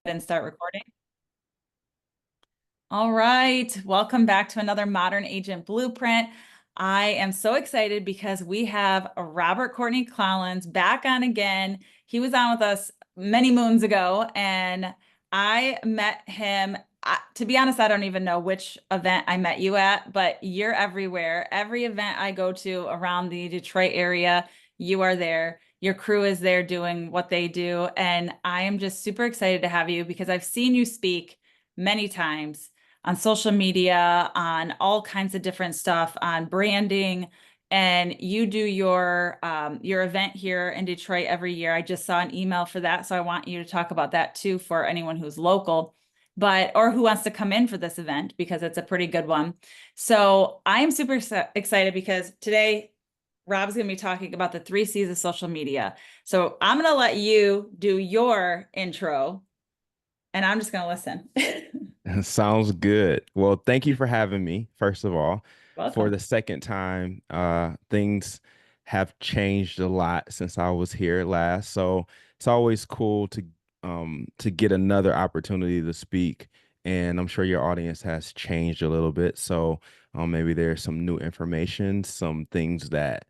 And start recording. All right. Welcome back to another Modern Agent Blueprint. I am so excited because we have Robert Courtney Collins back on again. He was on with us many moons ago, and I met him. To be honest, I don't even know which event I met you at, but you're everywhere. Every event I go to around the Detroit area, you are there. Your crew is there doing what they do. And I am just super excited to have you because I've seen you speak many times on social media, on all kinds of different stuff, on branding. And you do your event here in Detroit every year. I just saw an email for that, so I want you to talk about that too for anyone who's local, but or who wants to come in for this event because it's a pretty good one. So I am super excited because today Rob's going to be talking about the 3 C's of social media. So I'm going to let you do your intro and I'm just going to listen. Sounds good. Well, thank you for having me, first of all. For Welcome. the second time, things have changed a lot since I was here last. So it's always cool to get another opportunity to speak. And I'm sure your audience has changed a little bit. So maybe there's some new information, some things that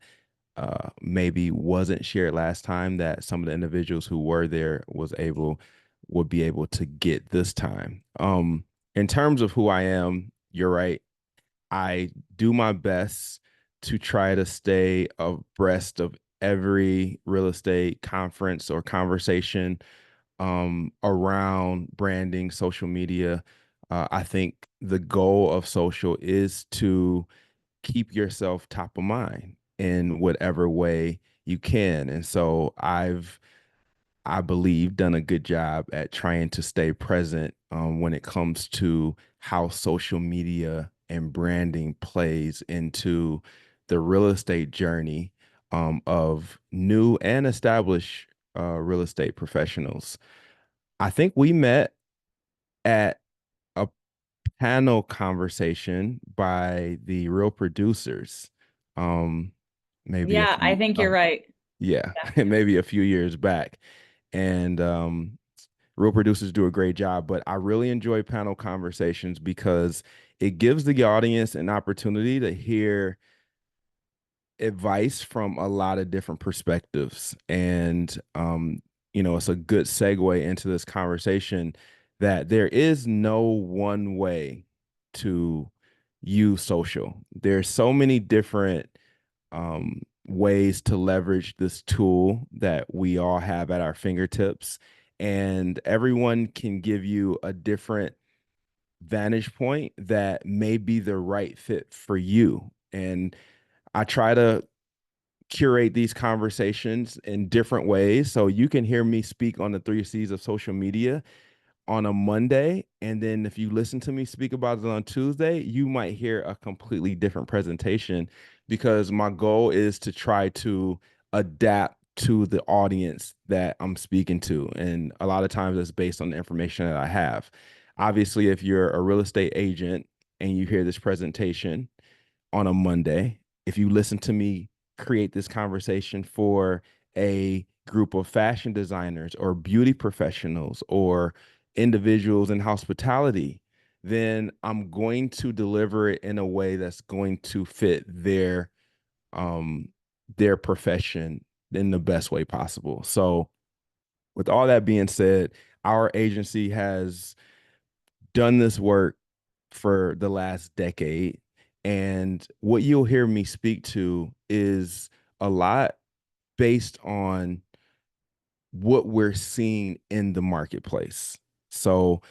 maybe wasn't shared last time that some of the individuals who were there would be able to get this time. In terms of who I am, you're right. I do my best to try to stay abreast of every real estate conference or conversation around branding, social media. I think the goal of social is to keep yourself top of mind in whatever way you can. And so I believe, done a good job at trying to stay present when it comes to how social media and branding plays into the real estate journey of new and established real estate professionals. I think we met at a panel conversation by the real producers, um, maybe a Yeah, I few, think you're right. yeah, Yeah. maybe a few years back. And real producers do a great job, but I really enjoy panel conversations because it gives the audience an opportunity to hear advice from a lot of different perspectives. And, it's a good segue into this conversation that there is no one way to use social. There's so many different ways to leverage this tool that we all have at our fingertips. And everyone can give you a different vantage point that may be the right fit for you. And I try to curate these conversations in different ways. So you can hear me speak on the 3 C's of social media on a Monday. And then if you listen to me speak about it on Tuesday, you might hear a completely different presentation because my goal is to try to adapt to the audience that I'm speaking to. And a lot of times it's based on the information that I have. Obviously, if you're a real estate agent and you hear this presentation on a Monday, if you listen to me create this conversation for a group of fashion designers or beauty professionals or individuals in hospitality, then I'm going to deliver it in a way that's going to fit um their profession in the best way possible. So with all that being said, our agency has done this work for the last decade. And what you'll hear me speak to is a lot based on what we're seeing in the marketplace. So,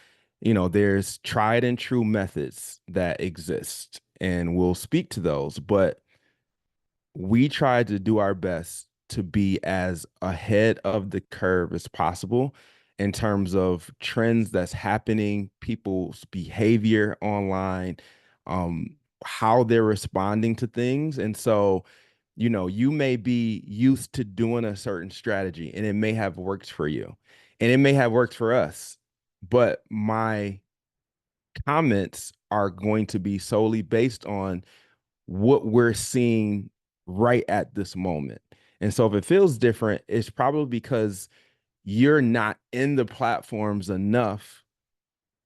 there's tried and true methods that exist, and we'll speak to those, but we try to do our best to be as ahead of the curve as possible in terms of trends that's happening, people's behavior online, how they're responding to things. And so, you may be used to doing a certain strategy and it may have worked for you and it may have worked for us. But my comments are going to be solely based on what we're seeing right at this moment. And so if it feels different, it's probably because you're not in the platforms enough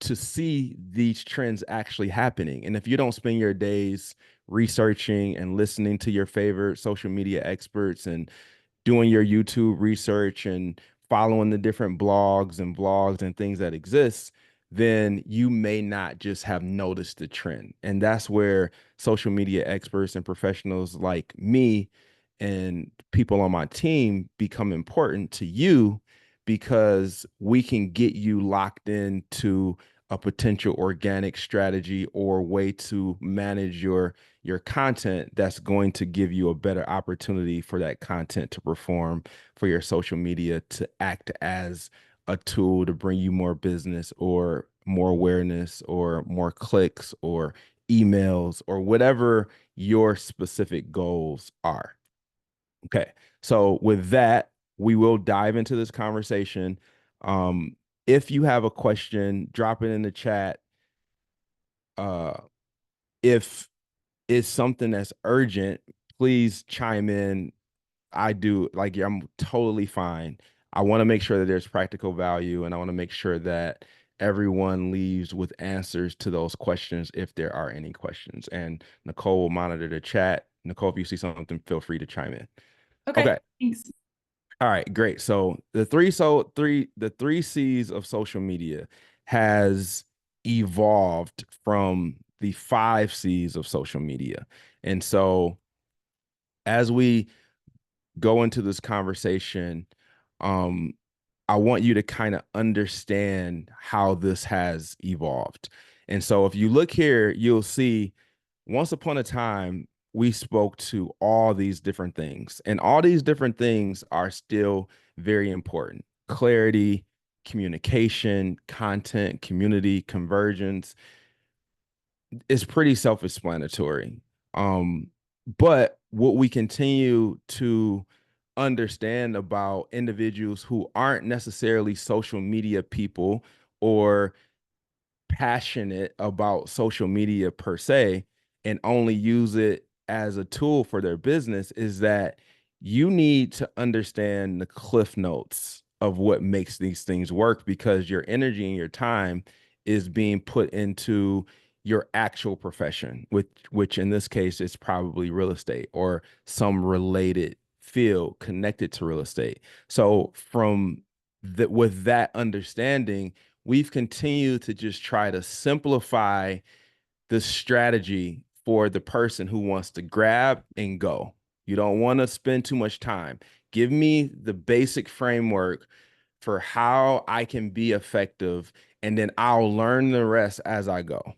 to see these trends actually happening. And if you don't spend your days researching and listening to your favorite social media experts and doing your YouTube research and following the different blogs and things that exist, then you may not just have noticed the trend. And that's where social media experts and professionals like me and people on my team become important to you, because we can get you locked into a potential organic strategy or way to manage your content that's going to give you a better opportunity for that content to perform, for your social media to act as a tool to bring you more business or more awareness or more clicks or emails or whatever your specific goals are. Okay. So with that, we will dive into this conversation. If you have a question, drop it in the chat. If it's something that's urgent, please chime in. I do, like, I'm totally fine. I want to make sure that there's practical value, and I want to make sure that everyone leaves with answers to those questions if there are any questions. And Nicole will monitor the chat. Nicole, if you see something, feel free to chime in. Okay, Okay. thanks. All right, great. So the three C's of social media has evolved from the five C's of social media. And so as we go into this conversation, um, I want you to kind of understand how this has evolved. And so if you look here, you'll see once upon a time, we spoke to all these different things, and all these different things are still very important. Clarity, communication, content, community, convergence is pretty self-explanatory. But what we continue to understand about individuals who aren't necessarily social media people or passionate about social media per se and only use it as a tool for their business is that you need to understand the cliff notes of what makes these things work, because your energy and your time is being put into your actual profession, which in this case is probably real estate or some related field connected to real estate. So from with that understanding, we've continued to just try to simplify the strategy for the person who wants to grab and go. You don't want to spend too much time. Give me the basic framework for how I can be effective, and then I'll learn the rest as I go.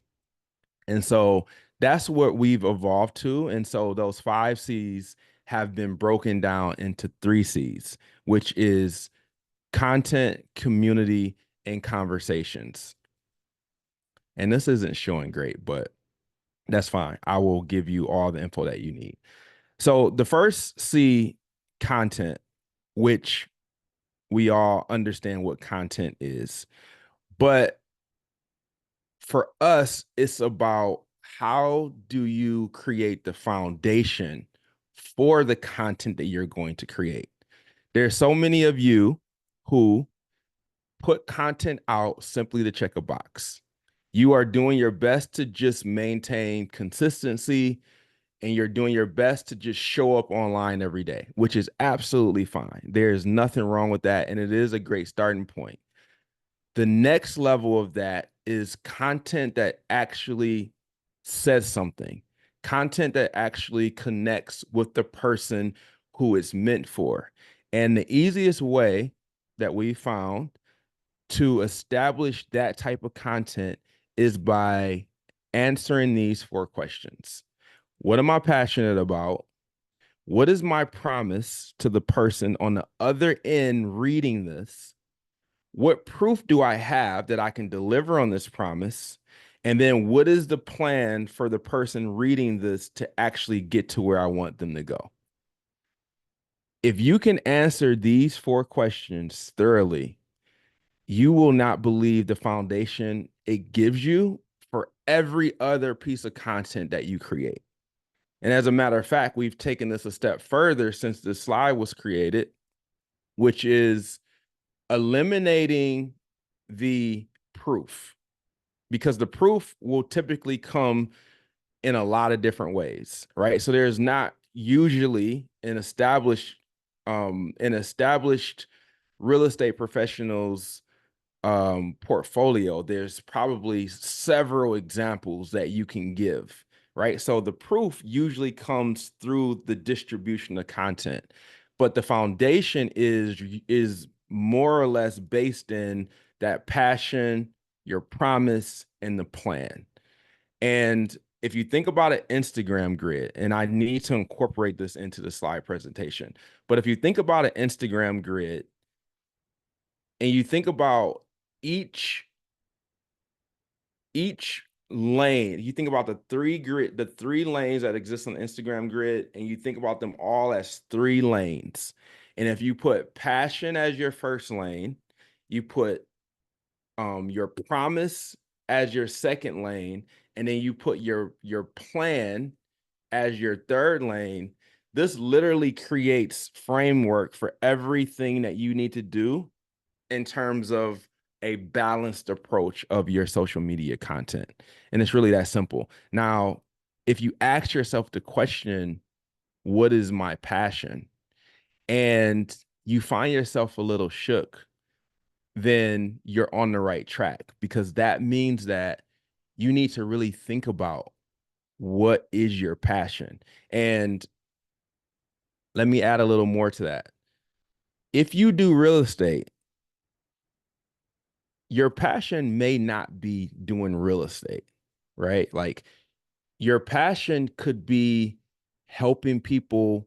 And so that's what we've evolved to. And so those five C's have been broken down into three C's, which is content, community, and conversations. And this isn't showing great, but that's fine. I will give you all the info that you need. So the first C, content, which we all understand what content is. But for us, it's about how do you create the foundation for the content that you're going to create. There's so many of you who put content out simply to check a box. You are doing your best to just maintain consistency, and you're doing your best to just show up online every day, which is absolutely fine. There's nothing wrong with that, and it is a great starting point. The next level of that is content that actually says something, content that actually connects with the person who it's meant for. And the easiest way that we found to establish that type of content is by answering these four questions. What am I passionate about? What is my promise to the person on the other end reading this? What proof do I have that I can deliver on this promise? And then what is the plan for the person reading this to actually get to where I want them to go? If you can answer these four questions thoroughly, you will not believe the foundation it gives you for every other piece of content that you create. And as a matter of fact, we've taken this a step further since the slide was created, which is eliminating the proof, because the proof will typically come in a lot of different ways, right? So there's not usually an established real estate professional's portfolio. There's probably several examples that you can give, right? So the proof usually comes through the distribution of content, but the foundation is more or less based in that passion, your promise, and the plan. And if you think about an Instagram grid, and I need to incorporate this into the slide presentation, but if you think about an Instagram grid and you think about each each lane, you think about the three lanes that exist on the Instagram grid, and you think about them all as three lanes. And if you put passion as your first lane, you put your promise as your second lane, and then you put your plan as your third lane. This literally creates framework for everything that you need to do in terms of a balanced approach of your social media content. And it's really that simple. Now, if you ask yourself the question, what is my passion? And you find yourself a little shook, then you're on the right track, because that means that you need to really think about what is your passion. And let me add a little more to that. If you do real estate, your passion may not be doing real estate, right? Like your passion could be helping people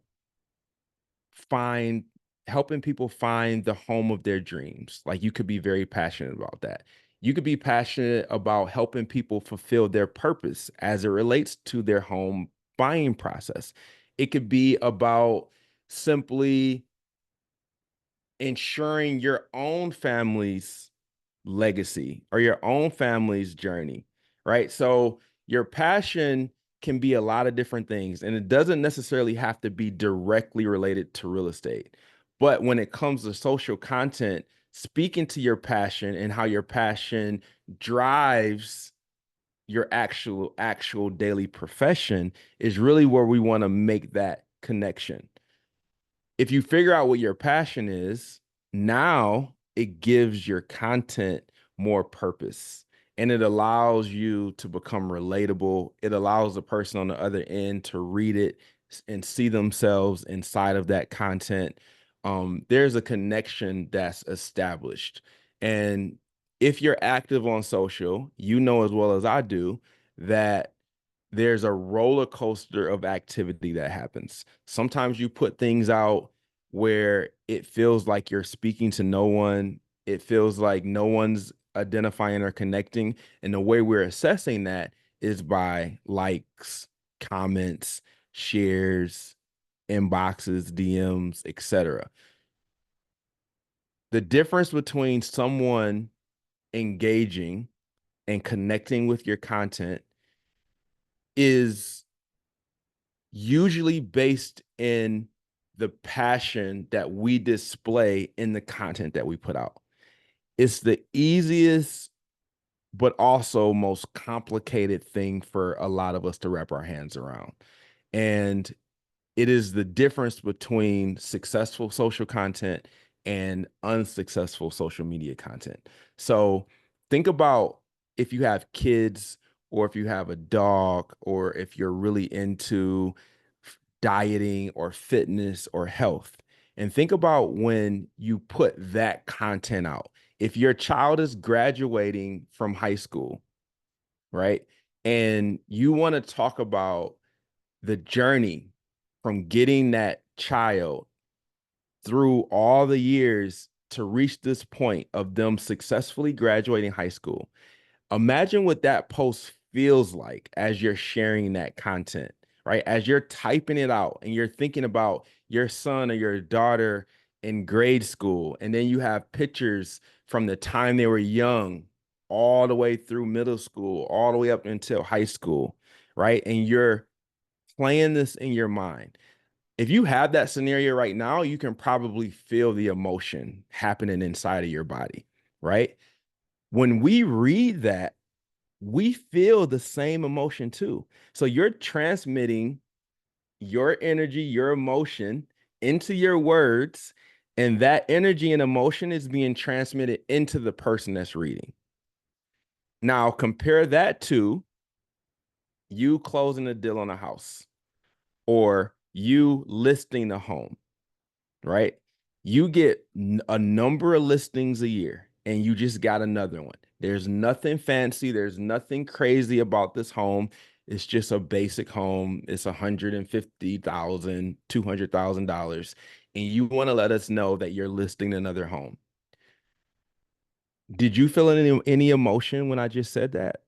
find helping people find the home of their dreams. Like you could be very passionate about that. You could be passionate about helping people fulfill their purpose as it relates to their home buying process. It could be about simply ensuring your own family's legacy or your own family's journey, right? So your passion can be a lot of different things, and it doesn't necessarily have to be directly related to real estate. But when it comes to social content, speaking to your passion and how your passion drives your actual daily profession is really where we want to make that connection. If you figure out what your passion is, now it gives your content more purpose, and it allows you to become relatable. It allows the person on the other end to read it and see themselves inside of that content. There's a connection that's established. And if you're active on social, you know as well as I do that there's a roller coaster of activity that happens. Sometimes you put things out where it feels like you're speaking to no one. It feels like no one's identifying or connecting. And the way we're assessing that is by likes, comments, shares, inboxes, DMs, etc. The difference between someone engaging and connecting with your content is usually based in the passion that we display in the content that we put out. It's the easiest, but also most complicated thing for a lot of us to wrap our hands around. And it is the difference between successful social content and unsuccessful social media content. So think about if you have kids, or if you have a dog, or if you're really into dieting or fitness or health. And think about when you put that content out. If your child is graduating from high school, right? And you want to talk about the journey from getting that child through all the years to reach this point of them successfully graduating high school. Imagine what that post feels like as you're sharing that content, right? As you're typing it out and you're thinking about your son or your daughter in grade school, and then you have pictures from the time they were young all the way through middle school, all the way up until high school, right? And you're playing this in your mind. If you have that scenario right now, you can probably feel the emotion happening inside of your body, right? When we read that, we feel the same emotion too. So you're transmitting your energy, your emotion into your words, and that energy and emotion is being transmitted into the person that's reading. Now, compare that to you closing a deal on a house or you listing a home, right? You get a number of listings a year and you just got another one. There's nothing fancy, there's nothing crazy about this home. It's just a basic home. It's $150,000, $200,000, and you want to let us know that you're listing another home. Did you feel any emotion when I just said that?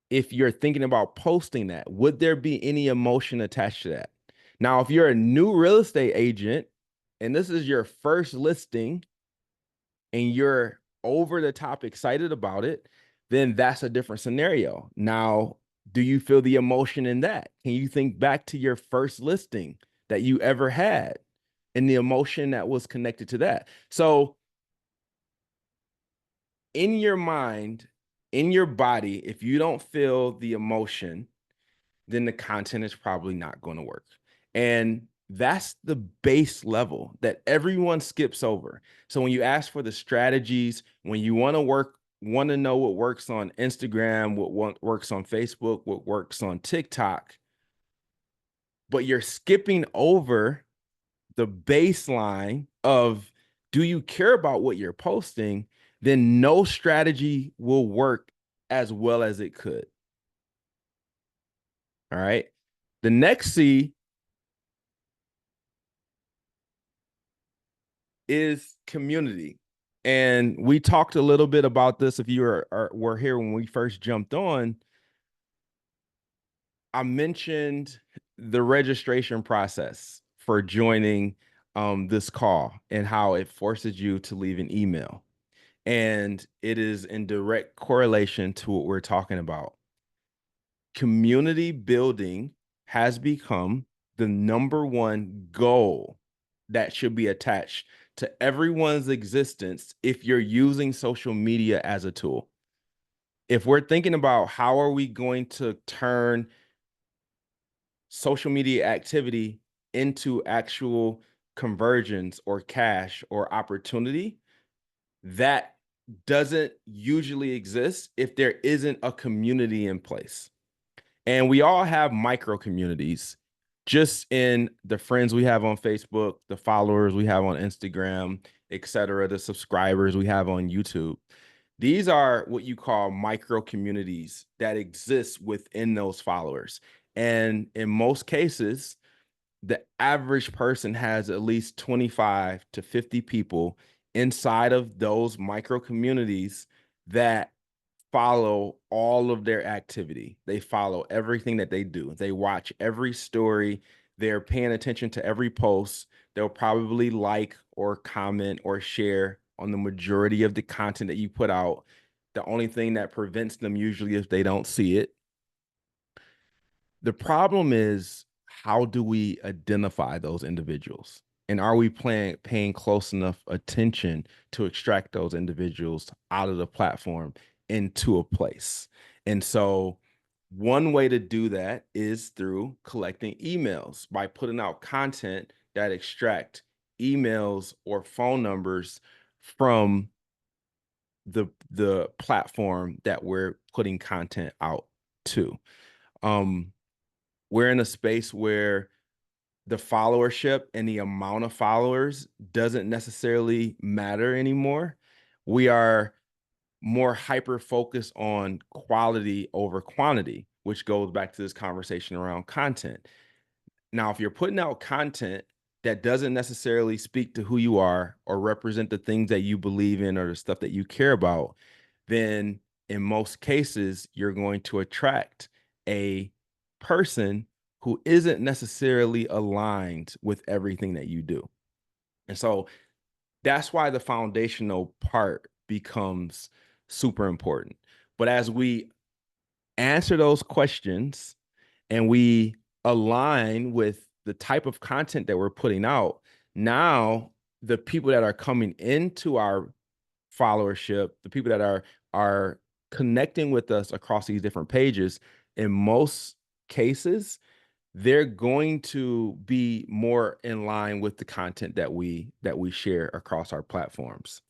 If you're thinking about posting that, would there be any emotion attached to that? Now, if you're a new real estate agent and this is your first listing and you're over the top excited about it, then that's a different scenario. Now, do you feel the emotion in that? Can you think back to your first listing that you ever had and the emotion that was connected to that? So, in your mind, in your body, if you don't feel the emotion, then the content is probably not going to work. And that's the base level that everyone skips over. So when you ask for the strategies, when you want to know what works on Instagram, what works on Facebook, what works on TikTok, but you're skipping over the baseline of, do you care about what you're posting? Then no strategy will work as well as it could. All right. The next C is community. And we talked a little bit about this if you were here when we first jumped on. I mentioned the registration process for joining this call and how it forces you to leave an email. And it is in direct correlation to what we're talking about. Community building has become the number one goal that should be attached to everyone's existence if you're using social media as a tool. If we're thinking about how are we going to turn social media activity into actual conversions or cash or opportunity, that doesn't usually exist if there isn't a community in place. And we all have micro communities just in the friends we have on Facebook, the followers we have on Instagram, etc., the subscribers we have on YouTube. These are what you call micro communities that exist within those followers. And in most cases, the average person has at least 25 to 50 people inside of those micro communities that follow all of their activity. They follow everything that they do. They watch every story. They're paying attention to every post. They'll probably like or comment or share on the majority of the content that you put out. The only thing that prevents them usually is they don't see it. The problem is, how do we identify those individuals? And are we paying close enough attention to extract those individuals out of the platform into a place? And so one way to do that is through collecting emails by putting out content that extract emails or phone numbers from the platform that we're putting content out to. We're in a space where the followership and the amount of followers doesn't necessarily matter anymore. We are more hyper focused on quality over quantity, which goes back to this conversation around content. Now, if you're putting out content that doesn't necessarily speak to who you are or represent the things that you believe in or the stuff that you care about, then in most cases, you're going to attract a person who isn't necessarily aligned with everything that you do. And so that's why the foundational part becomes super important. But as we answer those questions and we align with the type of content that we're putting out, now the people that are coming into our followership, the people that are connecting with us across these different pages, in most cases, they're going to be more in line with the content that we share across our platforms.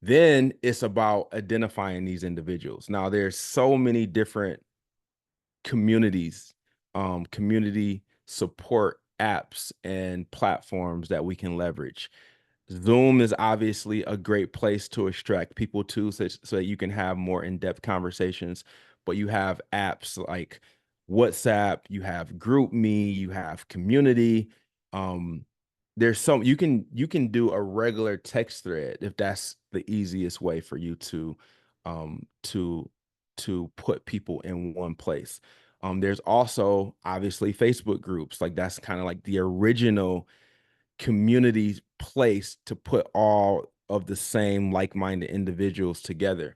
Then it's about identifying these individuals. Now, there's so many different communities, community support apps and platforms that we can leverage. Zoom is obviously a great place to extract people to, so that you can have more in-depth conversations. But you have apps like WhatsApp, you have GroupMe, you have Community. There's some you can do a regular text thread if that's the easiest way for you to um to put people in one place. There's also obviously Facebook groups. Like that's kind of like the original community place to put all of the same like-minded individuals together.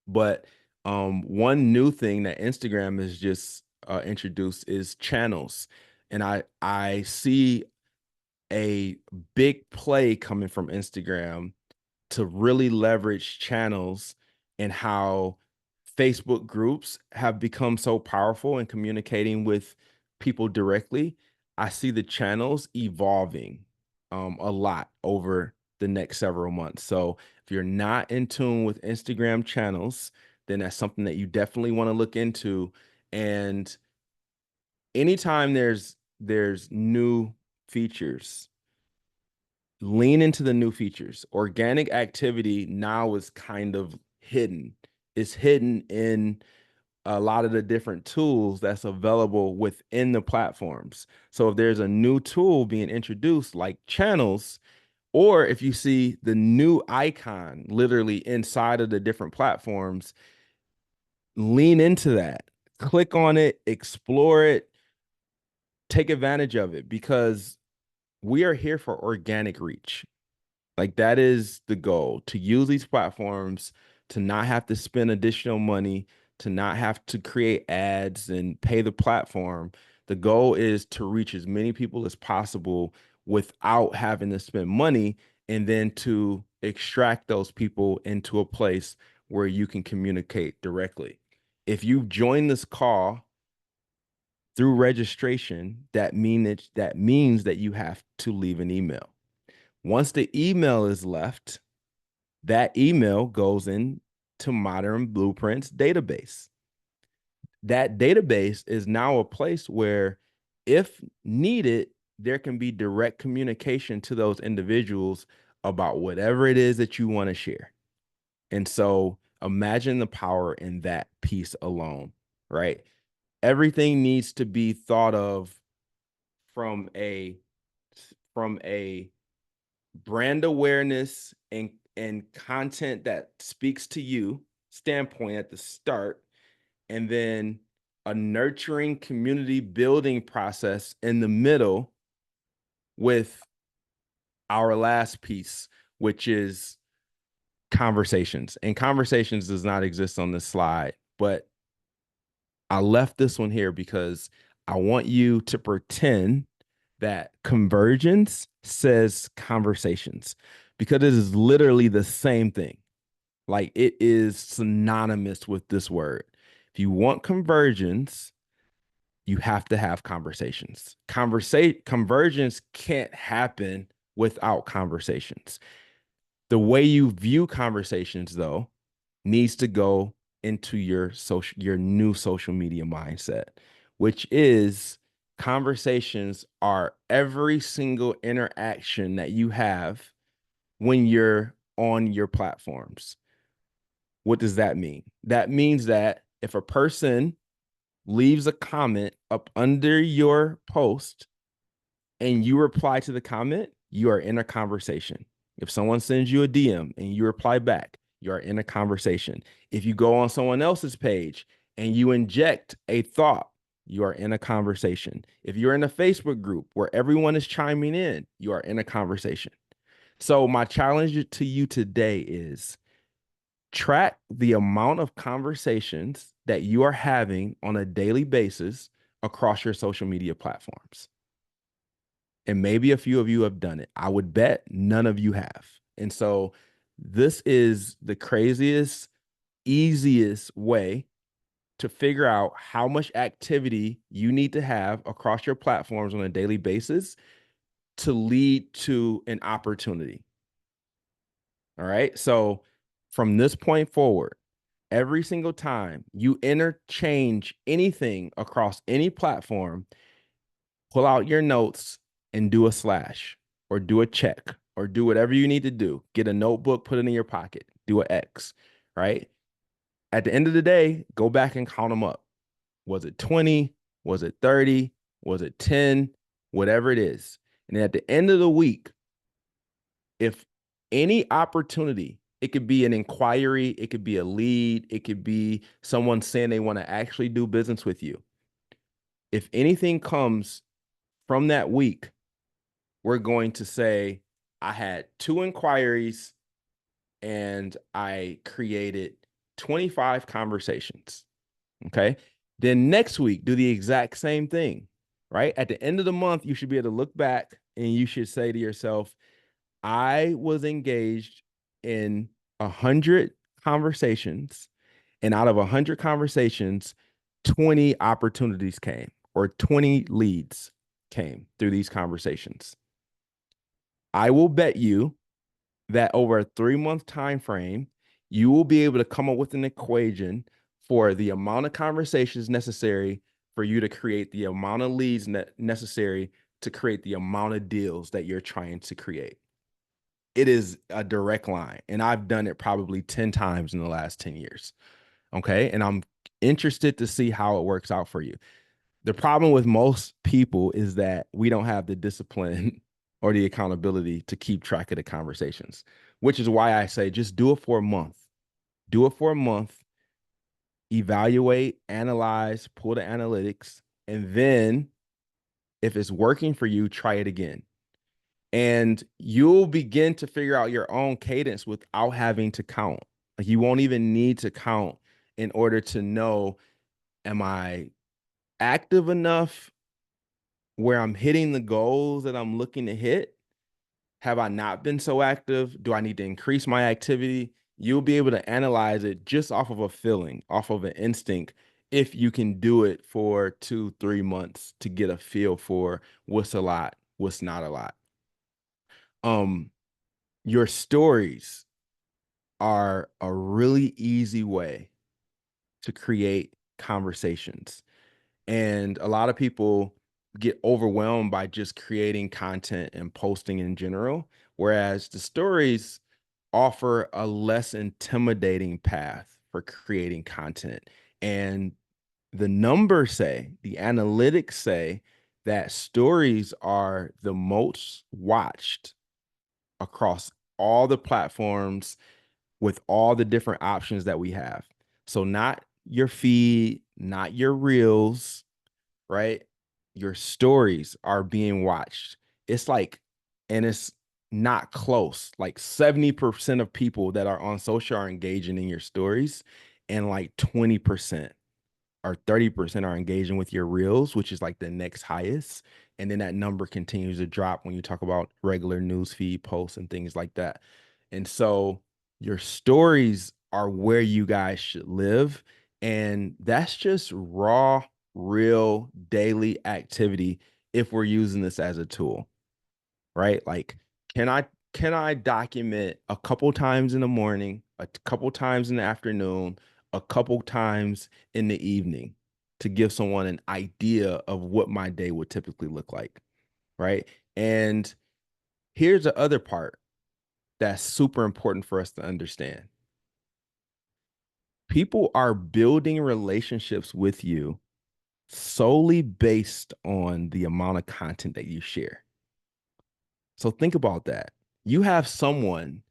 But one new thing that Instagram has just introduced is channels. And I see a big play coming from Instagram to really leverage channels, and how Facebook groups have become so powerful in communicating with people directly. I see the channels evolving a lot over the next several months. So if you're not in tune with Instagram channels, then that's something that you definitely want to look into. And anytime there's new features, lean into the new features. Organic activity now is kind of hidden. It's hidden in a lot of the different tools that's available within the platforms. So if there's a new tool being introduced like channels, or if you see the new icon literally inside of the different platforms, lean into that. Click on it, explore it, take advantage of it, because we are here for organic reach. Like that is the goal, to use these platforms, to not have to spend additional money, to not have to create ads and pay the platform. The goal is to reach as many people as possible without having to spend money, and then to extract those people into a place where you can communicate directly. If you join this call through registration, that means that you have to leave an email. Once the email is left, that email goes into Modern Blueprint's database. That database is now a place where, if needed, there can be direct communication to those individuals about whatever it is that you want to share. And so imagine the power in that piece alone, right? Everything needs to be thought of from a from a brand awareness and content that speaks to you standpoint at the start, and then a nurturing community building process in the middle, with our last piece, which is conversations. And conversations does not exist on this slide, but I left this one here because I want you to pretend that convergence says conversations, because it is literally the same thing. Like it is synonymous with this word. If you want convergence, you have to have conversations. Convergence can't happen without conversations. The way you view conversations, though, needs to go into your new social media mindset, which is conversations are every single interaction that you have when you're on your platforms. What does that mean? That means that if a person leaves a comment up under your post and you reply to the comment, you are in a conversation. If someone sends you a DM and you reply back, you are in a conversation. If you go on someone else's page and you inject a thought, you are in a conversation. If you're in a Facebook group where everyone is chiming in, you are in a conversation. So my challenge to you today is track the amount of conversations that you are having on a daily basis across your social media platforms. And maybe a few of you have done it. I would bet none of you have. And so this is the craziest, easiest way to figure out how much activity you need to have across your platforms on a daily basis to lead to an opportunity. All right. So from this point forward, every single time you interchange anything across any platform, pull out your notes and do a slash or do a check or do whatever you need to do. Get a notebook, put it in your pocket, do an X, right? At the end of the day, go back and count them up. Was it 20? Was it 30? Was it 10? Whatever it is. And at the end of the week, if any opportunity, it could be an inquiry, it could be a lead, it could be someone saying they want to actually do business with you. If anything comes from that week, we're going to say, I had 2 inquiries and I created 25 conversations. Okay. Then next week, do the exact same thing, right? At the end of the month, you should be able to look back and you should say to yourself, I was engaged in 100 conversations, and out of 100 conversations, 20 opportunities came or 20 leads came through these conversations. I will bet you that over a 3-month time frame, you will be able to come up with an equation for the amount of conversations necessary for you to create the amount of leads necessary to create the amount of deals that you're trying to create. It is a direct line, and I've done it probably 10 times in the last 10 years. Okay. And I'm interested to see how it works out for you. The problem with most people is that we don't have the discipline or the accountability to keep track of the conversations, which is why I say just do it for a month. Do it for a month, evaluate, analyze, pull the analytics, and then if it's working for you, try it again. And you'll begin to figure out your own cadence without having to count. Like you won't even need to count in order to know, am I active enough where I'm hitting the goals that I'm looking to hit? Have I not been so active? Do I need to increase my activity? You'll be able to analyze it just off of a feeling, off of an instinct, if you can do it for 2-3 months to get a feel for what's a lot, what's not a lot. Your stories are a really easy way to create conversations. And a lot of people get overwhelmed by just creating content and posting in general, whereas the stories offer a less intimidating path for creating content. And the numbers say, the analytics say that stories are the most watched across all the platforms with all the different options that we have. So not your feed, not your reels, right? Your stories are being watched. It's like, and it's not close. Like 70% of people that are on social are engaging in your stories, and like 20% or 30% are engaging with your reels, which is like the next highest. And then that number continues to drop when you talk about regular news feed posts and things like that. And so your stories are where you guys should live. And that's just raw, real daily activity if we're using this as a tool, right? Like, can I document a couple times in the morning, a couple times in the afternoon, a couple times in the evening to give someone an idea of what my day would typically look like, right? And here's the other part that's super important for us to understand. People are building relationships with you solely based on the amount of content that you share. So think about that. You have someone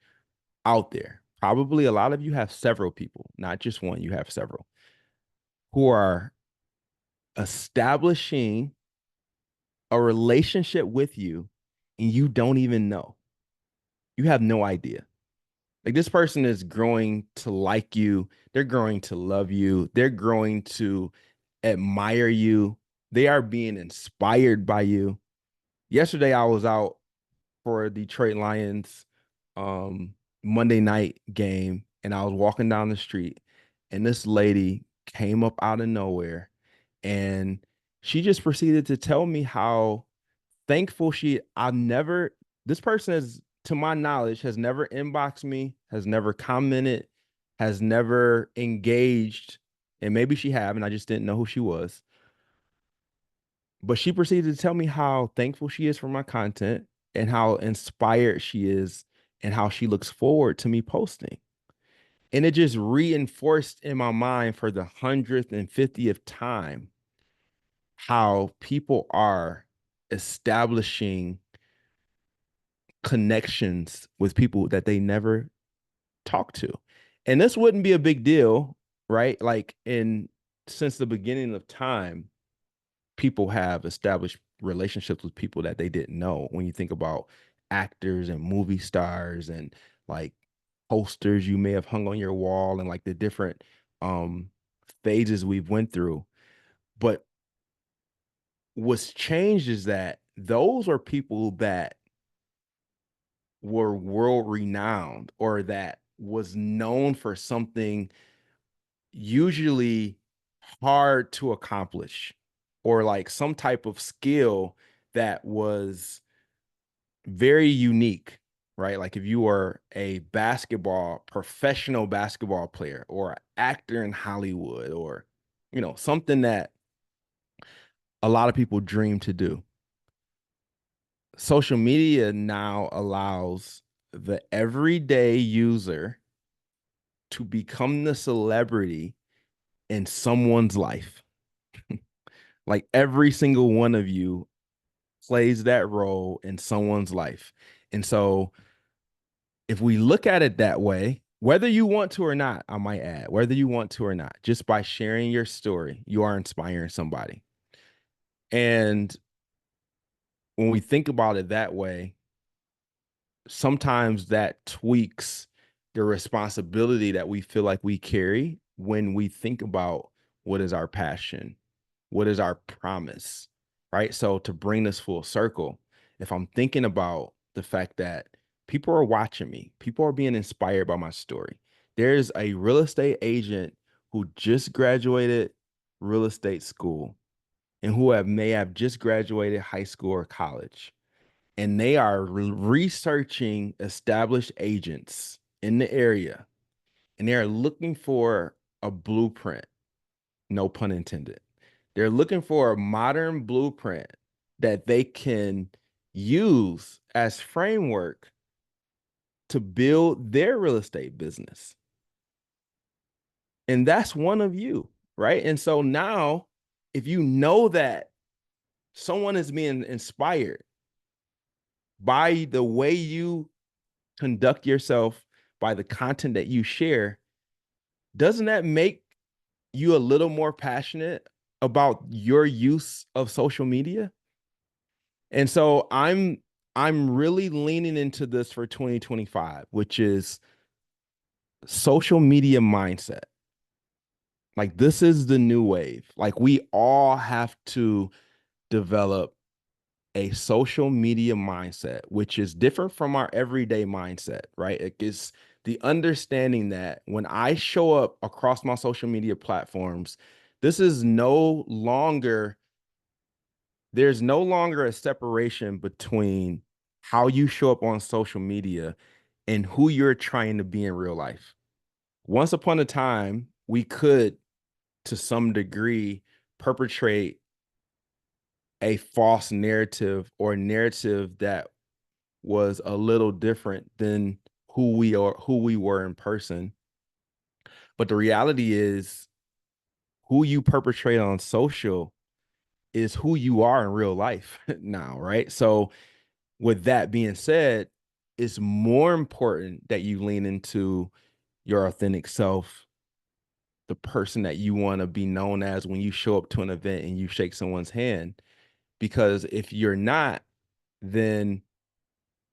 out there, probably a lot of you have several people, not just one, you have several, who are establishing a relationship with you and you don't even know. You have no idea. Like this person is growing to like you, they're growing to love you, they're growing to admire you, they are being inspired by you. yesterday I was out for Detroit Lions um Monday night game, and I was walking down the street, and this lady came up out of nowhere, and she just proceeded to tell me how thankful I've never, this person has, to my knowledge, has never inboxed me, has never commented, has never engaged, and maybe she have, and I just didn't know who she was. But she proceeded to tell me how thankful she is for my content and how inspired she is and how she looks forward to me posting. And it just reinforced in my mind for the 150th time how people are establishing connections with people that they never talk to. And this wouldn't be a big deal, right? Like in since the beginning of time, people have established relationships with people that they didn't know. When you think about actors and movie stars and like posters you may have hung on your wall and like the different um phases we've went through. But what's changed is that those are people that were world renowned or that was known for something usually hard to accomplish or like some type of skill that was very unique, right? Like if you were a professional basketball player or an actor in Hollywood or, something that a lot of people dream to do. Social media now allows the everyday user to become the celebrity in someone's life. Like every single one of you plays that role in someone's life. And so if we look at it that way, whether you want to or not, I might add, whether you want to or not, just by sharing your story, you are inspiring somebody. And when we think about it that way, sometimes that tweaks the responsibility that we feel like we carry when we think about what is our passion, what is our promise, right? So to bring this full circle, if I'm thinking about the fact that people are watching me, people are being inspired by my story. There's a real estate agent who just graduated real estate school and may have just graduated high school or college, and they are researching established agents in the area, and they're looking for a blueprint, no pun intended. They're looking for a modern blueprint that they can use as framework to build their real estate business. And that's one of you, right? And so now, if you know that someone is being inspired by the way you conduct yourself, by the content that you share, doesn't that make you a little more passionate about your use of social media? And so I'm really leaning into this for 2025, which is social media mindset. Like this is the new wave. Like we all have to develop a social media mindset, which is different from our everyday mindset, right? It is the understanding that when I show up across my social media platforms, this is no longer, there's no longer a separation between how you show up on social media and who you're trying to be in real life. Once upon a time, we could, to some degree, perpetrate a false narrative or a narrative that was a little different than who we were in person. But the reality is who you perpetrate on social is who you are in real life now, right? So with that being said, it's more important that you lean into your authentic self, the person that you want to be known as when you show up to an event and you shake someone's hand. Because if you're not, then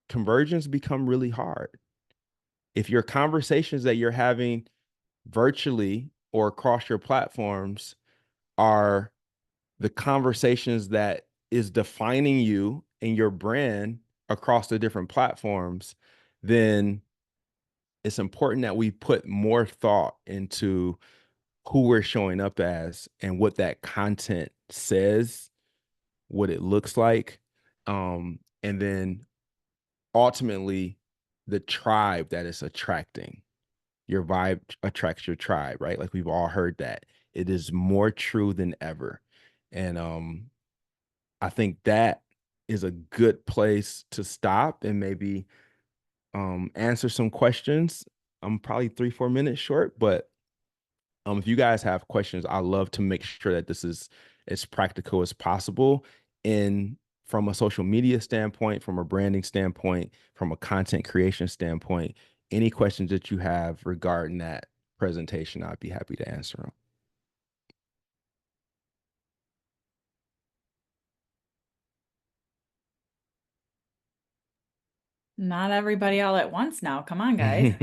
conversions become really hard. If your conversations that you're having virtually or across your platforms are the conversations that is defining you in your brand across the different platforms, then it's important that we put more thought into who we're showing up as and what that content says, what it looks like, and then ultimately the tribe that is attracting. Your vibe attracts your tribe, right? Like we've all heard that. It is more true than ever. And I think that is a good place to stop and maybe answer some questions. I'm probably 3-4 minutes short, but if you guys have questions, I love to make sure that this is as practical as possible in from a social media standpoint, from a branding standpoint, from a content creation standpoint. Any questions that you have regarding that presentation, I'd be happy to answer them. Not everybody all at once now. Come on, guys.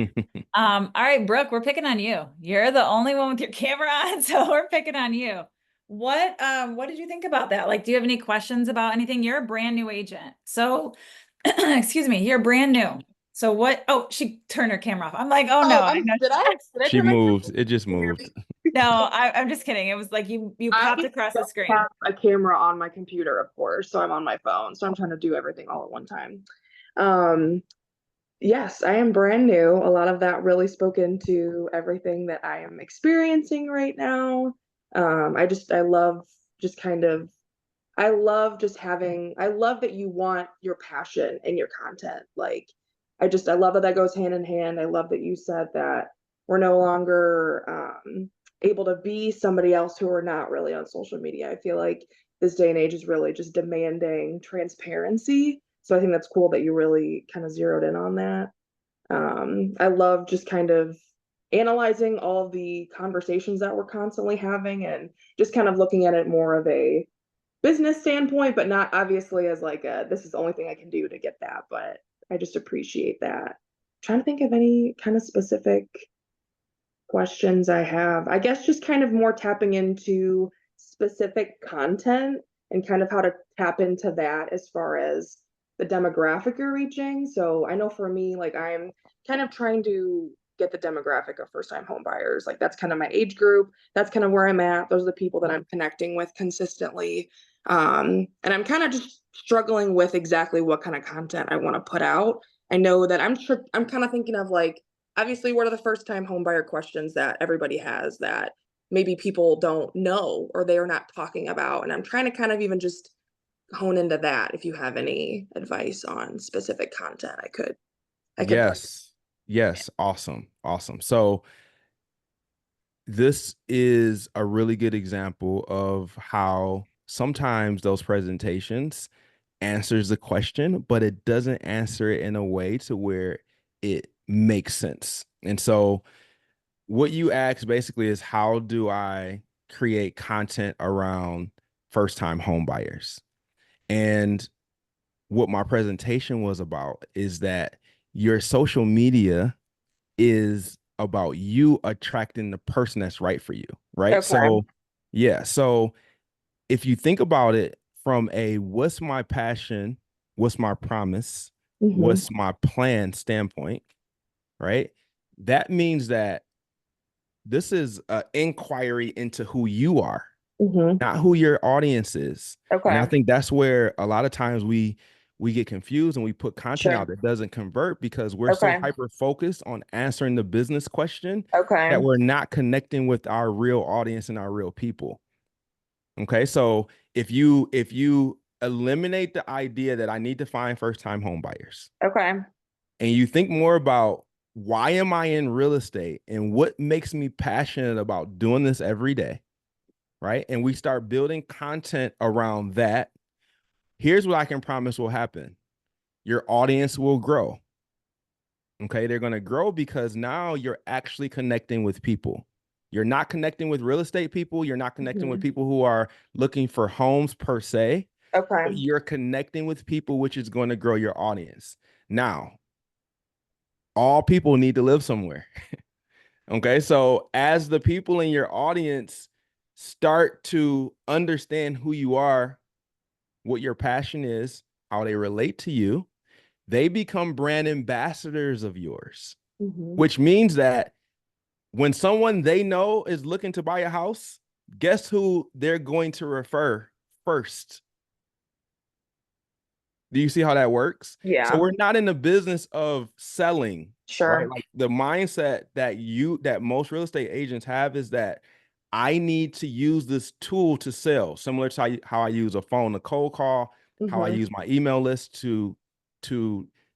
All right, Brooke, we're picking on you. You're the only one with your camera on, so we're picking on you. What did you think about that? Like, do you have any questions about anything? You're a brand new agent. So, excuse me, you're brand new. So what? Oh, she turned her camera off. I'm like, oh no, Oh, I know. did I She turn my moved. It just moved. No, I'm just kidding. It was like you I popped across the don't screen. have a camera on my computer, of course, so I'm on my phone. So I'm trying to do everything all at one time. Um, yes, I am brand new. A lot of that really spoke into everything that I am experiencing right now. I love just kind of I love just having, I love that you want your passion in your content. Like, I love that that goes hand in hand. I love that you said that we're no longer able to be somebody else who are not really on social media. I feel like this day and age is really just demanding transparency. So I think that's cool that you really kind of zeroed in on that. I love just kind of analyzing all of the conversations that we're constantly having and just kind of looking at it more of a business standpoint, but not obviously as like a this is the only thing I can do to get that. But I just appreciate that. I'm trying to think of any kind of specific questions I have. I guess just kind of more tapping into specific content and kind of how to tap into that as far as the demographic you're reaching. So I know for me, like I'm kind of trying to get the demographic of first time home buyers. Like that's kind of my age group. That's kind of where I'm at. Those are the people that I'm connecting with consistently. And I'm kind of just struggling with exactly what kind of content I want to put out. I know that I'm kind of thinking of like obviously what are the first time homebuyer questions that everybody has that maybe people don't know or they are not talking about, and I'm trying to kind of even just hone into that. If you have any advice on specific content I could Yes. Yes. Awesome. Awesome. So this is a really good example of how sometimes those presentations answers the question, but it doesn't answer it in a way to where it makes sense. And so what you ask basically is how do I create content around first time home buyers? And what my presentation was about is that your social media is about you attracting the person that's right for you, right? Okay. So, yeah. So, if you think about it from a what's my passion, what's my promise, Mm-hmm. what's my plan standpoint, right? That means that this is an inquiry into who you are, Mm-hmm. not who your audience is. And I Okay. think that's where a lot of times we get confused and we put content Sure. out that doesn't convert because we're so Okay. hyper focused on answering the business question that Okay. we're not connecting with our real audience and our real people. Okay? So if you eliminate the idea that I need to find first time home buyers Okay. and you think more about why am I in real estate and what makes me passionate about doing this every day, right? And we start building content around that. Here's what I can promise will happen. Your audience will grow. Okay. They're going to grow because now you're actually connecting with people. You're not connecting with real estate people. You're not connecting with Mm-hmm. people who are looking for homes per se, but Okay. you're connecting with people, which is going to grow your audience. Now, all people need to live somewhere. Okay. So as the people in your audience start to understand who you are, what your passion is, how they relate to you, they become brand ambassadors of yours, Mhm. which means that when someone they know is looking to buy a house, guess who they're going to refer first? Do you see how that works? So Yeah, we're not in the business of selling, right? sure. Like the mindset that most real estate agents have is that I need to use this tool to sell, similar to how I use a phone to cold call, how I Mhm. use my email list to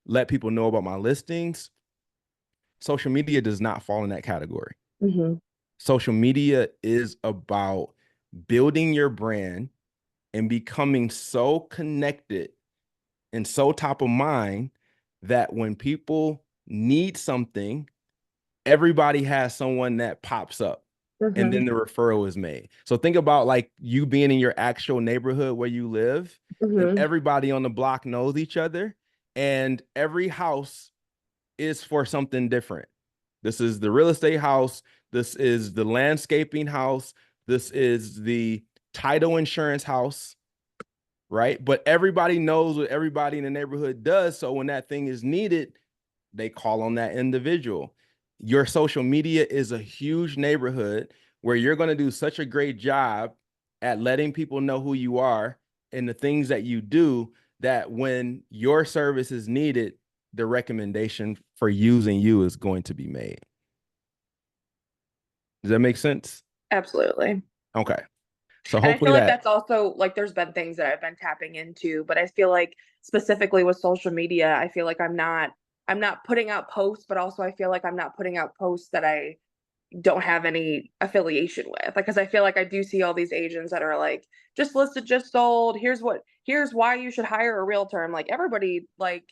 let people know about my listings. Social media does not fall in that category. Mhm. Social media is about building your brand and becoming so connected and so top of mind that when people need something, everybody has someone that pops up and Mhm. then the referral is made. So think about like you being in your actual neighborhood where you live and Mhm. everybody on the block knows each other and every house is for something different. This is the real estate house. This is the landscaping house. This is the title insurance house, right? But everybody knows what everybody in the neighborhood does. So when that thing is needed, they call on that individual. Your social media is a huge neighborhood where you're going to do such a great job at letting people know who you are and the things that you do that when your service is needed, the recommendation for using you is going to be made. Does that make sense? Absolutely. Okay. So And I hopefully feel like that, that's also like there's been things that I've been tapping into, but I feel like specifically with social media, I feel like I'm not putting out posts, but also I feel like I'm not putting out posts that I don't have any affiliation with. Like, cause I feel like I do see all these agents that are like, just listed, just sold. Here's why you should hire a realtor. I'm like, everybody, like,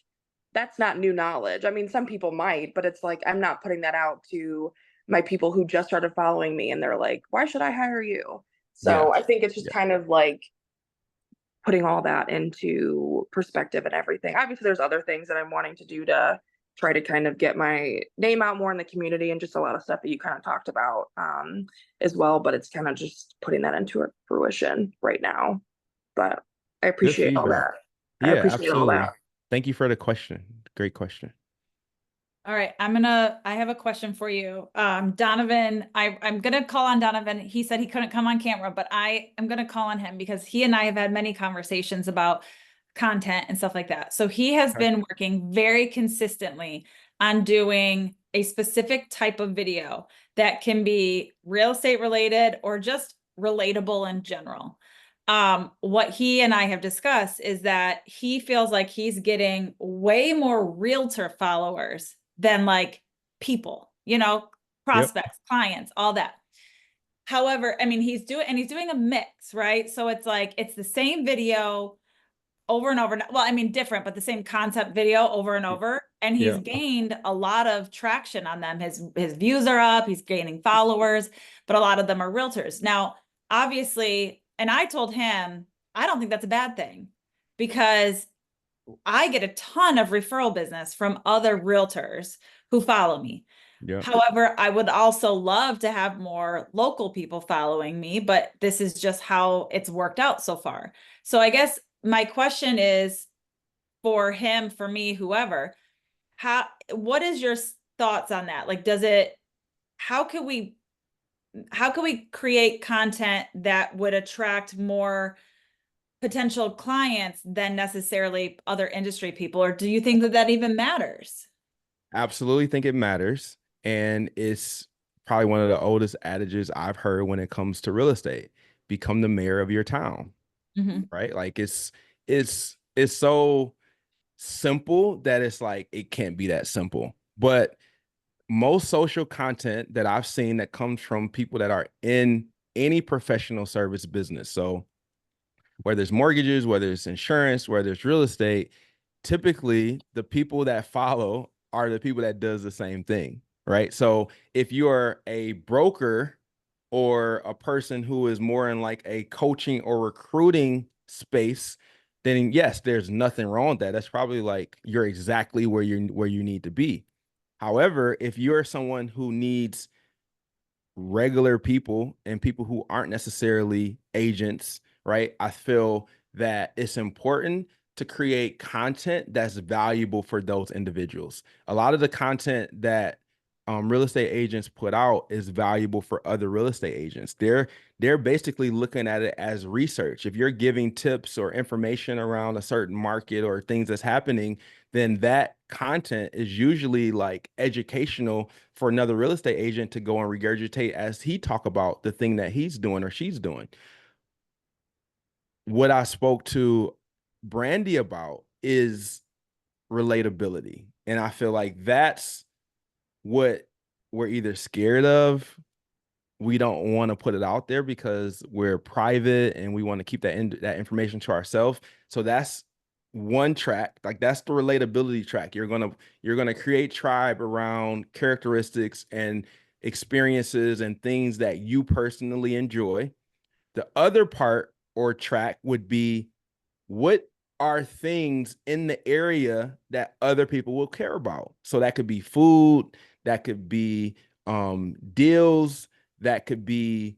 that's not new knowledge. I mean, some people might, but it's like, I'm not putting that out to my people who just started following me and they're like, why should I hire you? yeah, So I think it's just yeah, kind of like putting all that into perspective and everything. Obviously, there's other things that I'm wanting to do to try to kind of get my name out more in the community and just a lot of stuff that you kind of talked about as well. But it's kind of just putting that into fruition right now. But I good appreciate all feedback. that. I Yeah, appreciate all absolutely. that. Thank you for the question. Great question. All right, I have a question for you. Donovan, I'm gonna call on Donovan. He said he couldn't come on camera, but I am gonna call on him because he and I have had many conversations about content and stuff like that. So he has Okay. been working very consistently on doing a specific type of video that can be real estate related or just relatable in general. What he and I have discussed is that he feels like he's getting way more realtor followers than like people, Yep. prospects, clients, all that. However, I mean, he's doing a mix, right? So it's like it's the same video over and over. Well, I mean, different, but the same concept video over and over. And he's Yeah. gained a lot of traction on them. His views are up, he's gaining followers, but a lot of them are realtors. Now, obviously, and I told him, I don't think that's a bad thing because I get a ton of referral business from other realtors who follow me. Yeah. However, I would also love to have more local people following me, but this is just how it's worked out so far. So I guess my question is for him, for me, whoever, what is your thoughts on that? Like, how can we, how can we create content that would attract more potential clients than necessarily other industry people? Or do you think that that even matters? Absolutely think it matters. And it's probably one of the oldest adages I've heard when it comes to real estate. Become the mayor of your town, Mhm. right? Like it's so simple that it's like it can't be that simple. But most social content that I've seen that comes from people that are in any professional service business. So whether it's mortgages, whether it's insurance, whether it's real estate, typically the people that follow are the people that does the same thing, right? So if you're a broker or a person who is more in like a coaching or recruiting space, then yes, there's nothing wrong with that. That's probably like you're exactly where you need to be. However, if you're someone who needs regular people and people who aren't necessarily agents, right? I feel that it's important to create content that's valuable for those individuals. A lot of the content that real estate agents put out is valuable for other real estate agents. They're basically looking at it as research. If you're giving tips or information around a certain market or things that's happening, then that content is usually like educational for another real estate agent to go and regurgitate as he talk about the thing that he's doing or she's doing. What I spoke to Brandy about is relatability. And I feel like that's what we're either scared of. We don't want to put it out there because we're private and we want to keep that information to ourselves. So that's one track. Like that's the relatability track. You're gonna create tribe around characteristics and experiences and things that you personally enjoy. The other part or track would be, what are things in the area that other people will care about? So that could be food, that could be deals, that could be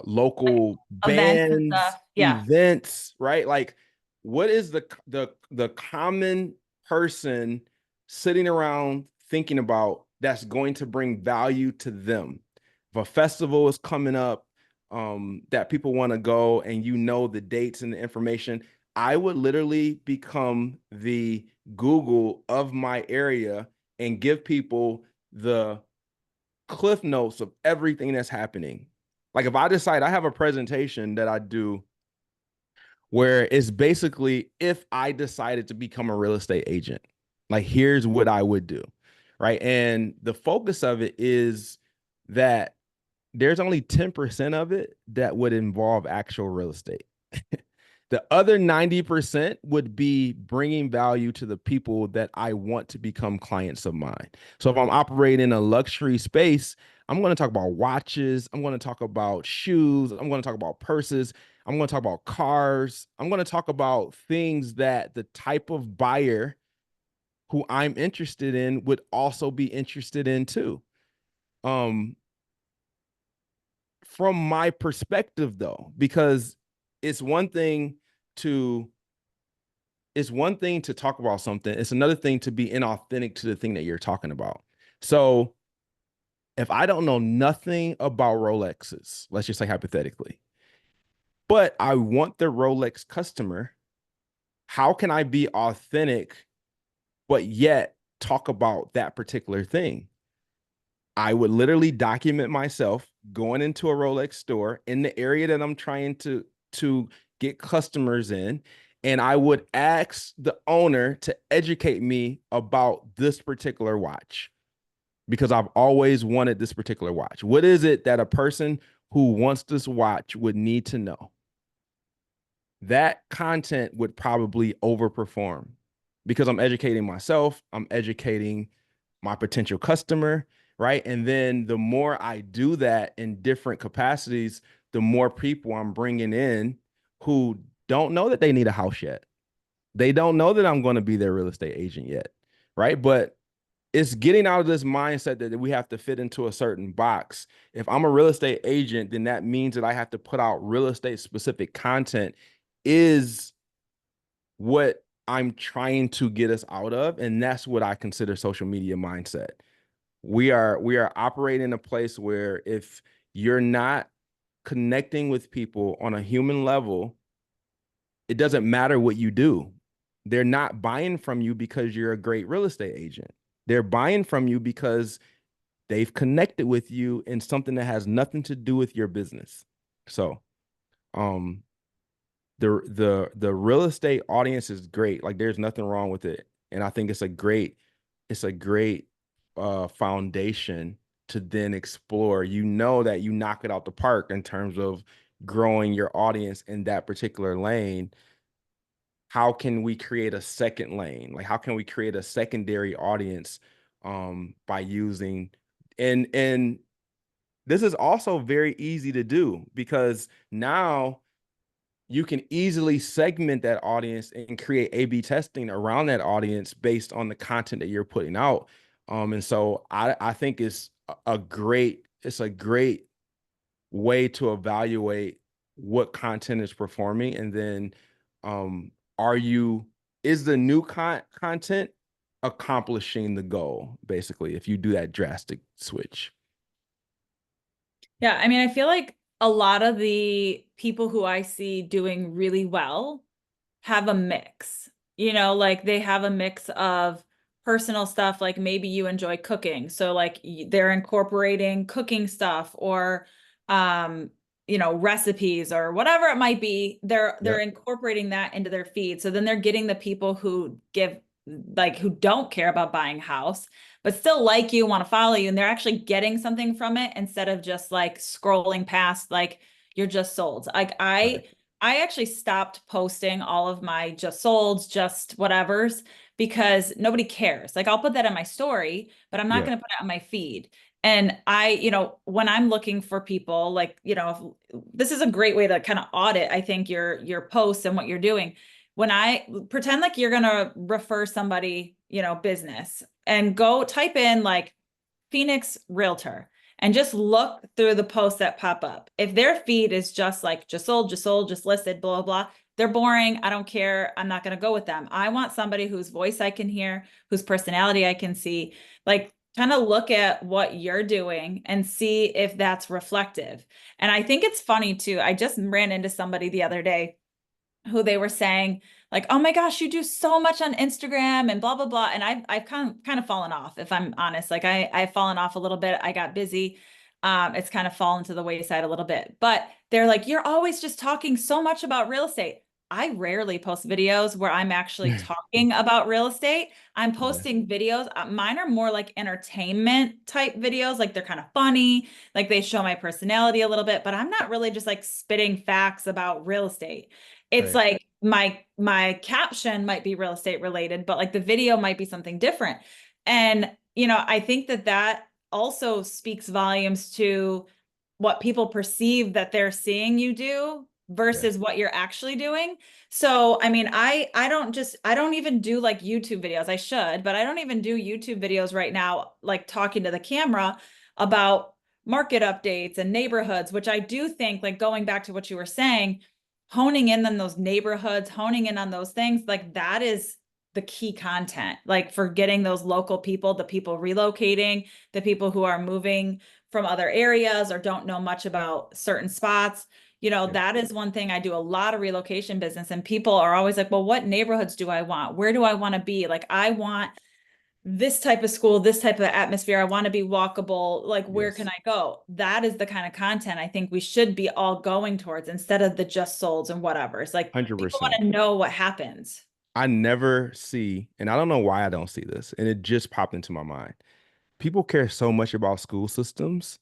local Events and bands, stuff. Yeah. events, right? Like, what is the common person sitting around thinking about that's going to bring value to them? If a festival is coming up that people want to go, and you know the dates and the information, I would literally become the Google of my area and give people the cliff notes of everything that's happening. Like if I decide I have a presentation that I do where it's basically, if I decided to become a real estate agent, like here's what I would do, right? And the focus of it is that there's only 10% of it that would involve actual real estate. The other 90% would be bringing value to the people that I want to become clients of mine. So if I'm operating in a luxury space, I'm going to talk about watches. I'm going to talk about shoes. I'm going to talk about purses. I'm going to talk about cars. I'm going to talk about things that the type of buyer who I'm interested in would also be interested in too. From my perspective though, because it's one thing to talk about something. It's another thing to be inauthentic to the thing that you're talking about. So if I don't know nothing about Rolexes, let's just say hypothetically, but I want the Rolex customer, how can I be authentic, but yet talk about that particular thing? I would literally document myself going into a Rolex store in the area that I'm trying to get customers in, and I would ask the owner to educate me about this particular watch because I've always wanted this particular watch. What is it that a person who wants this watch would need to know? That content would probably overperform because I'm educating myself, I'm educating my potential customer, right? And then the more I do that in different capacities, the more people I'm bringing in who don't know that they need a house yet. They don't know that I'm going to be their real estate agent yet, right? But it's getting out of this mindset that we have to fit into a certain box. If I'm a real estate agent, then that means that I have to put out real estate specific content, is what I'm trying to get us out of. And that's what I consider social media mindset. We are operating in a place where if you're not connecting with people on a human level, it doesn't matter what you do. They're not buying from you because you're a great real estate agent. They're buying from you because they've connected with you in something that has nothing to do with your business. So, the real estate audience is great. Like there's nothing wrong with it. And I think it's a great foundation to then explore. You know that you knock it out the park in terms of growing your audience in that particular lane. How can we create a second lane? Like how can we create a secondary audience by using and this is also very easy to do because now you can easily segment that audience and create A/B testing around that audience based on the content that you're putting out. And so I think it's a great way to evaluate what content is performing, and then are you is the new content accomplishing the goal, basically, if you do that drastic switch? Yeah, I mean, I feel like a lot of the people who I see doing really well have a mix. You know, like they have a mix of personal stuff, like maybe you enjoy cooking. So like they're incorporating cooking stuff or um, you know, recipes or whatever it might be. They're Yep. incorporating that into their feed. So then they're getting the people who give like who don't care about buying a house but still like you, want to follow you, and they're actually getting something from it instead of just like scrolling past like you're just sold. Like Right. I actually stopped posting all of my just solds, just whatevers because nobody cares. Like I'll put that in my story, but I'm not Yeah. going to put it on my feed. And you know, when I'm looking for people, like, you know, if, this is a great way to kind of audit, I think your posts and what you're doing. When I pretend like you're going to refer somebody, you know, business and go type in like Phoenix Realtor and just look through the posts that pop up. If their feed is just like just sold, just listed, blah, blah, they're boring. I don't care. I'm not going to go with them. I want somebody whose voice I can hear, whose personality I can see. Like, kind of look at what you're doing and see if that's reflective. And I think it's funny too. I just ran into somebody the other day who they were saying like, oh my gosh, you do so much on Instagram and blah, blah, blah. And I've kind of fallen off, if I'm honest. Like I've fallen off a little bit. I got busy. It's kind of fallen to the wayside a little bit, but they're like, you're always just talking so much about real estate. I rarely post videos where I'm actually talking about real estate. I'm Yeah. posting videos. Mine are more like entertainment type videos. Like they're kind of funny. Like they show my personality a little bit, but I'm not really just like spitting facts about real estate. It's Right. like my caption might be real estate related, but like the video might be something different. And, you know, I think that that also speaks volumes to what people perceive that they're seeing you do Yeah. versus what you're actually doing. So, I mean, I don't even do like YouTube videos. I should, but I don't even do YouTube videos right now, like talking to the camera about market updates and neighborhoods, which I do think, like going back to what you were saying, honing in on those neighborhoods, honing in on those things, like that is the key content, like for getting those local people, the people relocating, the people who are moving from other areas or don't know much about certain spots. You know, Yeah. that is one thing. I do a lot of relocation business and people are always like, well, what neighborhoods do I want? Where do I want to be? Like, I want this type of school, this type of atmosphere. I want to be walkable. Like, where can Yes. I go? That is the kind of content I think we should be all going towards instead of the just solds and whatever. It's like people want 100%. to know what happens. I never see, and I don't know why I don't see this, and it just popped into my mind. People care so much about school systems,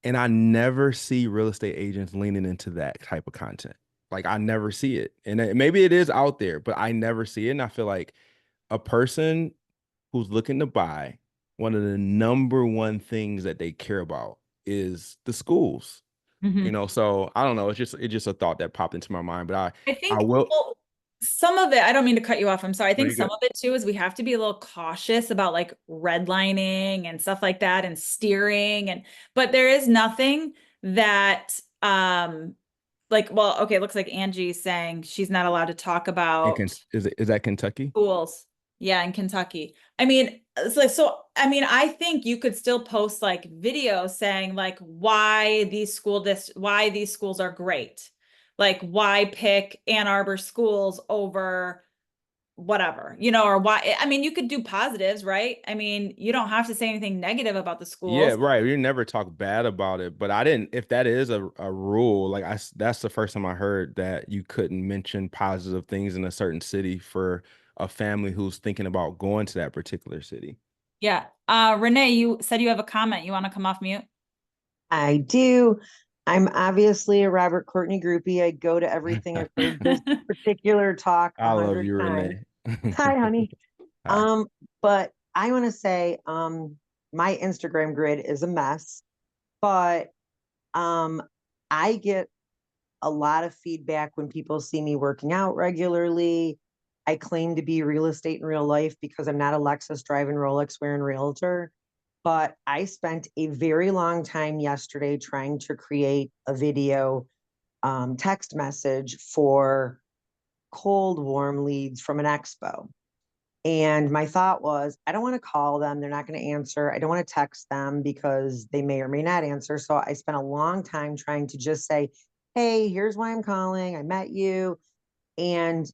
and I never see real estate agents leaning into that type of content. Like I never see it. And maybe it is out there, but I never see it. And I feel like a person who's looking to buy, one of the number one things that they care about is the schools. You Mhm. know, so I don't know. It's just a thought that popped into my mind. But I I think, will. well, some of it, I don't mean to cut you off. I'm sorry. I No, think you're some good. of it too is we have to be a little cautious about like redlining and stuff like that and steering but there is nothing that like, well, okay, it looks like Angie's saying she's not allowed to talk about Is that Kentucky? schools. Yeah, in Kentucky. I mean, I mean, I think you could still post like videos saying like why these schools are great. Like why pick Ann Arbor schools over whatever, you know, or why. I mean, you could do positives, right? I mean, you don't have to say anything negative about the Yeah, schools. right. We never talk bad about it, but I didn't. If that is a rule, like that's the first time I heard that you couldn't mention positive things in a certain city for a family who's thinking about going to that particular city. Yeah. Renee, you said you have a comment. You want to come off mute? I do. I'm obviously a Robert Courtney groupie. I go to everything. I've heard this particular talk I love 100 you, times. Renee. Hi, honey. Hi. But I want to say, my Instagram grid is a mess, but I get a lot of feedback when people see me working out regularly. I claim to be real estate in real life because I'm not a Lexus driving Rolex wearing realtor. But I spent a very long time yesterday trying to create a video text message for cold, warm leads from an expo. And my thought was, I don't want to call them. They're not going to answer. I don't want to text them because they may or may not answer. So I spent a long time trying to just say, hey, here's why I'm calling. I met you. And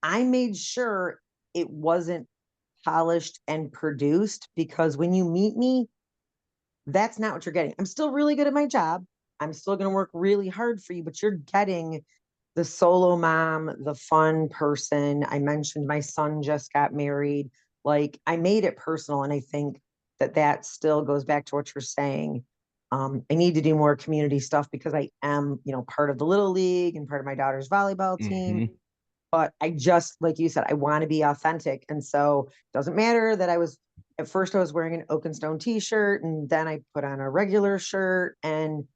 I made sure it wasn't polished and produced, because when you meet me, that's not what you're getting. I'm still really good at my job. I'm still going to work really hard for you, but you're getting the solo mom, the fun person. I mentioned my son just got married. Like, I made it personal. And I think that that still goes back to what you're saying. I need to do more community stuff because I am, part of the Little League and part of my daughter's volleyball team. But I just, like you said, I want to be authentic. And so it doesn't matter that at first I was wearing an Oak and Stone t-shirt, and then I put on a regular shirt. And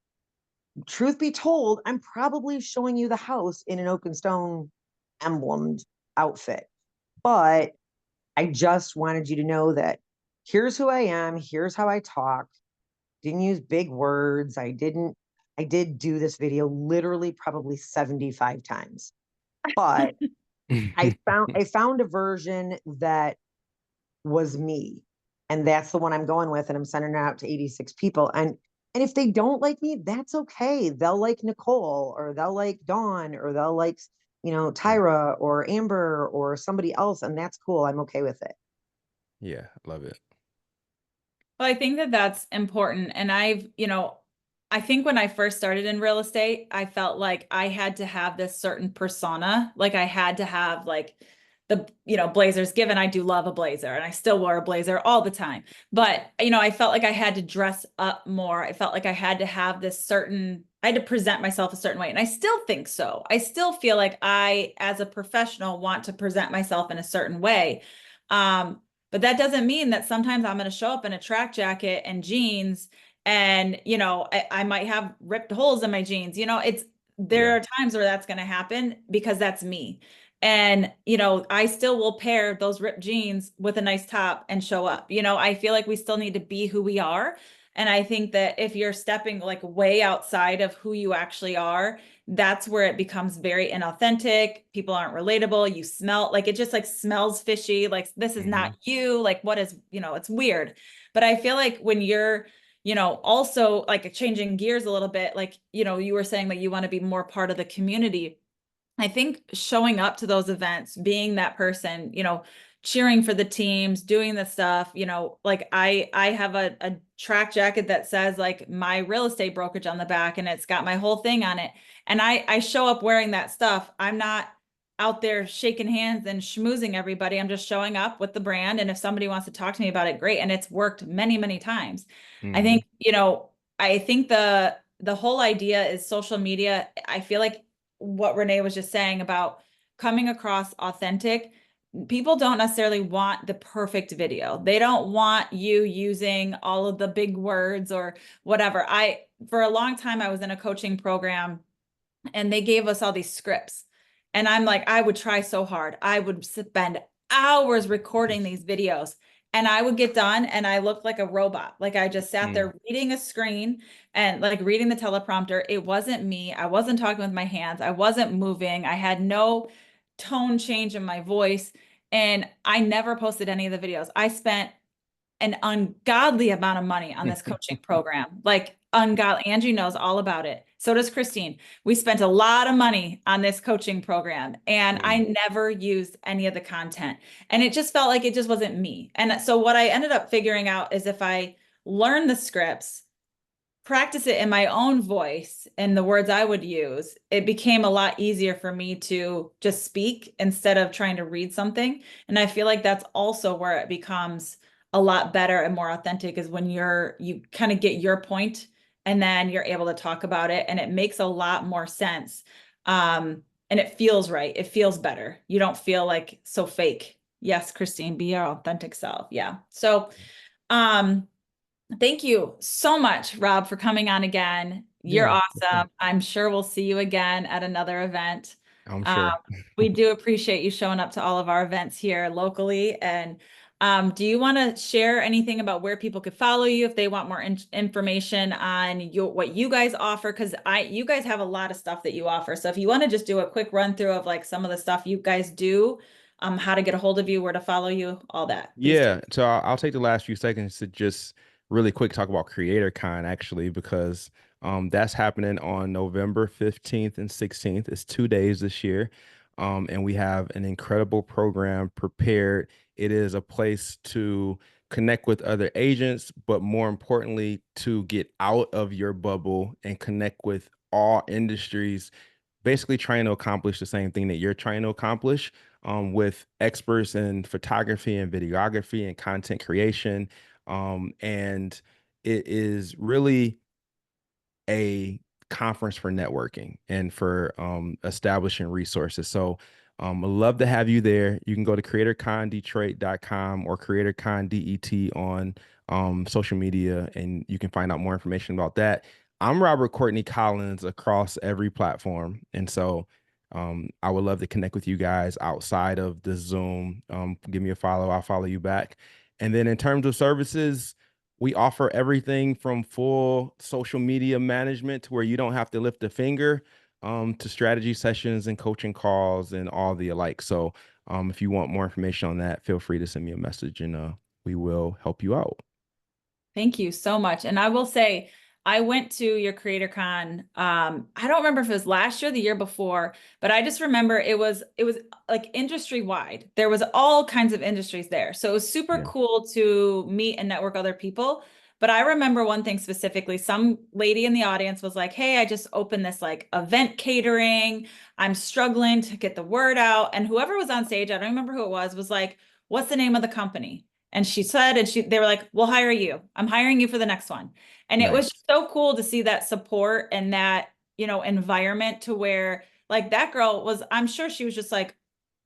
truth be told, I'm probably showing you the house in an Oak and Stone emblemed outfit. But I just wanted you to know that here's who I am. Here's how I talk. Didn't use big words. I did do this video literally probably 75 times. But I found a version that was me. And that's the one I'm going with. And I'm sending it out to 86 people. And if they don't like me, that's okay. They'll like Nicole, or they'll like Dawn, or they'll like, Tyra or Amber or somebody else. And that's cool. I'm okay with it. Yeah, love it. Well, I think that that's important. And I think when I first started in real estate, I felt like I had to have this certain persona. Like I had to have like the, blazers, given I do love a blazer and I still wear a blazer all the time. But, I felt like I had to dress up more. I felt like I had to have I had to present myself a certain way. And I still think so. I still feel like I, as a professional, want to present myself in a certain way. But that doesn't mean that sometimes I'm going to show up in a track jacket and jeans, and, I might have ripped holes in my jeans. There are times where that's going to happen because that's me. And, I still will pair those ripped jeans with a nice top and show up. I feel like we still need to be who we are. And I think that if you're stepping like way outside of who you actually are, that's where it becomes very inauthentic. People aren't relatable. You smell like it just like smells fishy. Like this is not you. Like what is, it's weird. But I feel like when you're, also like changing gears a little bit, like, you were saying that you want to be more part of the community. I think showing up to those events, being that person, cheering for the teams, doing the stuff, like I have a track jacket that says like my real estate brokerage on the back, and it's got my whole thing on it. And I show up wearing that stuff. I'm not out there shaking hands and schmoozing everybody. I'm just showing up with the brand. And if somebody wants to talk to me about it, great. And it's worked many, many times. I think, I think the whole idea is social media. I feel like what Renee was just saying about coming across authentic, people don't necessarily want the perfect video. They don't want you using all of the big words or whatever. For a long time, I was in a coaching program and they gave us all these scripts. And I'm like, I would try so hard. I would spend hours recording these videos, and I would get done and I looked like a robot. Like I just sat there reading a screen and like reading the teleprompter. It wasn't me. I wasn't talking with my hands. I wasn't moving. I had no tone change in my voice. And I never posted any of the videos. I spent an ungodly amount of money on this coaching program, like ungodly. Angie knows all about it. So does Christine. We spent a lot of money on this coaching program, and I never used any of the content. And it just felt like it just wasn't me. And so what I ended up figuring out is if I learn the scripts, practice it in my own voice and the words I would use, it became a lot easier for me to just speak instead of trying to read something. And I feel like that's also where it becomes a lot better and more authentic, is when you kind of get your point and then you're able to talk about it, and it makes a lot more sense. And it feels right. It feels better. You don't feel like so fake. Yes, Christine, be your authentic self. Yeah. So, thank you so much, Rob, for coming on again. You're awesome. I'm sure we'll see you again at another event. I'm sure. We do appreciate you showing up to all of our events here locally. And Do you want to share anything about where people could follow you if they want more information on what you guys offer? Because you guys have a lot of stuff that you offer. So if you want to just do a quick run through of like some of the stuff you guys do, how to get a hold of you, where to follow you, all that. Please do. Yeah, so I'll take the last few seconds to just really quick talk about CreatorCon actually, because that's happening on November 15th and 16th. It's 2 days this year. And we have an incredible program prepared. It is a place to connect with other agents, but more importantly, to get out of your bubble and connect with all industries, basically trying to accomplish the same thing that you're trying to accomplish, with experts in photography and videography and content creation. And it is really a conference for networking and for establishing resources. So I'd love to have you there. You can go to creatorcondetroit.com or creatorcondet on social media, and you can find out more information about that. I'm Robert Courtney Collins across every platform. And so I would love to connect with you guys outside of the Zoom. Give me a follow. I'll follow you back. And then in terms of services, we offer everything from full social media management to where you don't have to lift a finger, to strategy sessions and coaching calls and all the alike. So if you want more information on that, feel free to send me a message and we will help you out. Thank you so much. And I will say, I went to your CreatorCon. I don't remember if it was last year, or the year before, but I just remember it was like industry wide. There was all kinds of industries there. So it was super cool to meet and network other people. But I remember one thing specifically, some lady in the audience was like, hey, I just opened this like event catering. I'm struggling to get the word out. And whoever was on stage, I don't remember who it was like, what's the name of the company? And she said, they were like, we'll hire you. I'm hiring you for the next one. And it was so cool to see that support and that, environment to where like that girl was, I'm sure she was just like,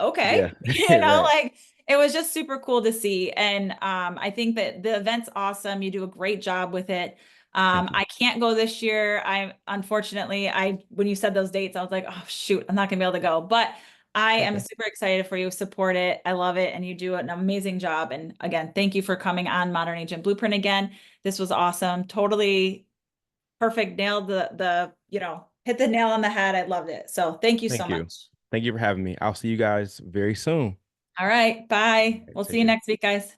okay, Right. like it was just super cool to see. And I think that the event's awesome. You do a great job with it. I can't go this year. Unfortunately, when you said those dates, I was like, oh shoot, I'm not gonna be able to go. But I am super excited for you. Support it. I love it. And you do an amazing job. And again, thank you for coming on Modern Agent Blueprint again. This was awesome. Totally perfect. Nailed hit the nail on the head. I loved it. So thank you so much. Thank you for having me. I'll see you guys very soon. All right. Bye. We'll see you next week, guys.